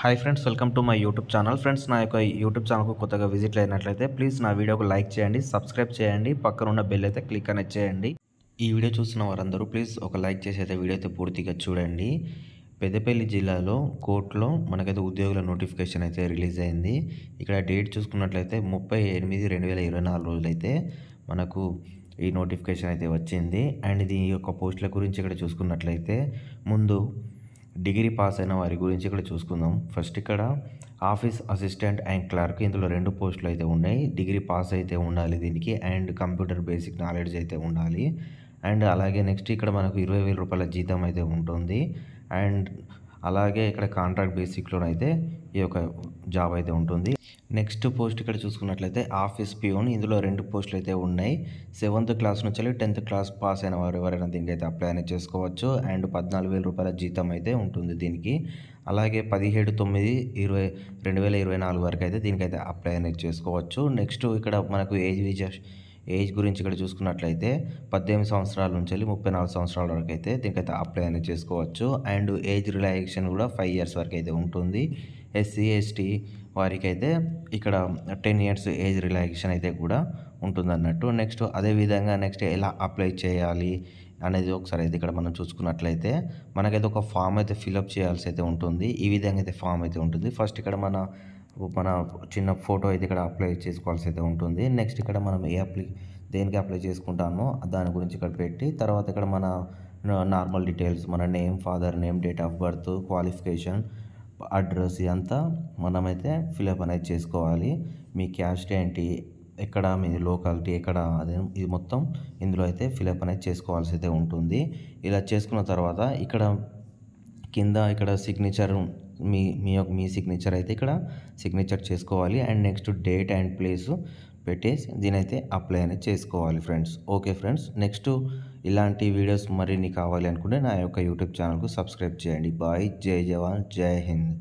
Hi friends, welcome to my YouTube channel. Friends, నా యొక్క YouTube ఛానల్కు కొత్తగా విజిట్ అయినట్లయితే ప్లీజ్ నా వీడియోకు లైక్ చేయండి, సబ్స్క్రైబ్ చేయండి, పక్కన ఉన్న బెల్ అయితే క్లిక్ అనేది చేయండి. ఈ వీడియో చూస్తున్న వారందరూ ప్లీజ్ ఒక లైక్ చేసి అయితే వీడియో అయితే పూర్తిగా చూడండి. పెద్దపల్లి జిల్లాలో కోర్టులో మనకైతే ఉద్యోగుల నోటిఫికేషన్ అయితే రిలీజ్ అయింది. ఇక్కడ డేట్ చూసుకున్నట్లయితే 30/8/2024 రోజులైతే మనకు ఈ నోటిఫికేషన్ అయితే వచ్చింది. అండ్ ఇది యొక్క పోస్టుల గురించి ఇక్కడ చూసుకున్నట్లయితే ముందు డిగ్రీ పాస్ అయిన వారి గురించి ఇక్కడ చూసుకుందాం. ఫస్ట్ ఇక్కడ ఆఫీస్ అసిస్టెంట్ అండ్ క్లర్క్, ఇందులో 2 పోస్టులు అయితే ఉన్నాయి. డిగ్రీ పాస్ అయితే ఉండాలి దీనికి, అండ్ కంప్యూటర్ బేసిక్ నాలెడ్జ్ అయితే ఉండాలి. అండ్ అలాగే నెక్స్ట్ ఇక్కడ మనకు 20,000 రూపాయల జీతం అయితే ఉంటుంది. అండ్ అలాగే ఇక్కడ కాంట్రాక్ట్ బేసిక్లోనైతే ఈ యొక్క జాబ్ అయితే ఉంటుంది. నెక్స్ట్ పోస్ట్ ఇక్కడ చూసుకున్నట్లయితే ఆఫీస్ పియోన్, ఇందులో 2 పోస్టులు అయితే ఉన్నాయి. 7th క్లాస్ నుంచి 10th క్లాస్ పాస్ అయిన వారు ఎవరైనా దీనికి అయితే అప్లై అనేది చేసుకోవచ్చు. అండ్ 14,000 రూపాయల జీతం అయితే ఉంటుంది దీనికి. అలాగే 17/9/2024 వరకు అయితే దీనికైతే అప్లై అనేది చేసుకోవచ్చు. నెక్స్ట్ ఇక్కడ మనకు ఏజ్ గురించి ఇక్కడ చూసుకున్నట్లయితే 18 సంవత్సరాల నుంచి 34 సంవత్సరాల వరకు అయితే దీనికైతే అప్లై అనేది చేసుకోవచ్చు. అండ్ ఏజ్ రిలాక్సేషన్ కూడా 5 ఇయర్స్ వరకు అయితే ఉంటుంది. SC ST వారికి అయితే ఇక్కడ 10 ఇయర్స్ ఏజ్ రిలాక్సేషన్ అయితే కూడా ఉంటుందన్నట్టు. నెక్స్ట్ అదేవిధంగా నెక్స్ట్ ఎలా అప్లై చేయాలి అనేది ఒకసారి అయితే ఇక్కడ మనం చూసుకున్నట్లయితే మనకైతే ఒక ఫామ్ అయితే ఫిలప్ చేయాల్సి అయితే ఉంటుంది. ఈ విధంగా అయితే ఫామ్ అయితే ఉంటుంది. ఫస్ట్ ఇక్కడ మన చిన్న ఫోటో అయితే ఇక్కడ అప్లై చేసుకోవాల్సి అయితే ఉంటుంది. నెక్స్ట్ ఇక్కడ మనం దేనికి అప్లై చేసుకుంటామో దాని గురించి ఇక్కడ పెట్టి, తర్వాత ఇక్కడ మన నార్మల్ డీటెయిల్స్, మన name, father name, date of birth, qualification, address ఇదంతా మనమైతే ఫిలప్ అనేది చేసుకోవాలి. మీ క్యాస్ట్ ఏంటి, ఎక్కడ మీది లోకాలిటీ ఎక్కడ, అదే ఇది మొత్తం ఇందులో అయితే ఫిలప్ అనేది చేసుకోవాల్సి అయితే ఉంటుంది. ఇలా చేసుకున్న తర్వాత ఇక్కడ కింద ఇక్కడ సిగ్నేచర్ మీ సిగ్నేచర్ అయితే ఇక్కడ సిగ్నేచర్ చేసుకోవాలి. And next date and place పెట్టేసి దీనైతే అప్లై అనేది చేసుకోవాలి ఫ్రెండ్స్. ఓకే ఫ్రెండ్స్, నెక్స్ట్ ఇలాంటి వీడియోస్ మరిన్ని కావాలి అనుకుంటే నా యొక్క యూట్యూబ్ ఛానల్కు సబ్స్క్రైబ్ చేయండి. బాయ్, జై జవాన్, జై హింద్.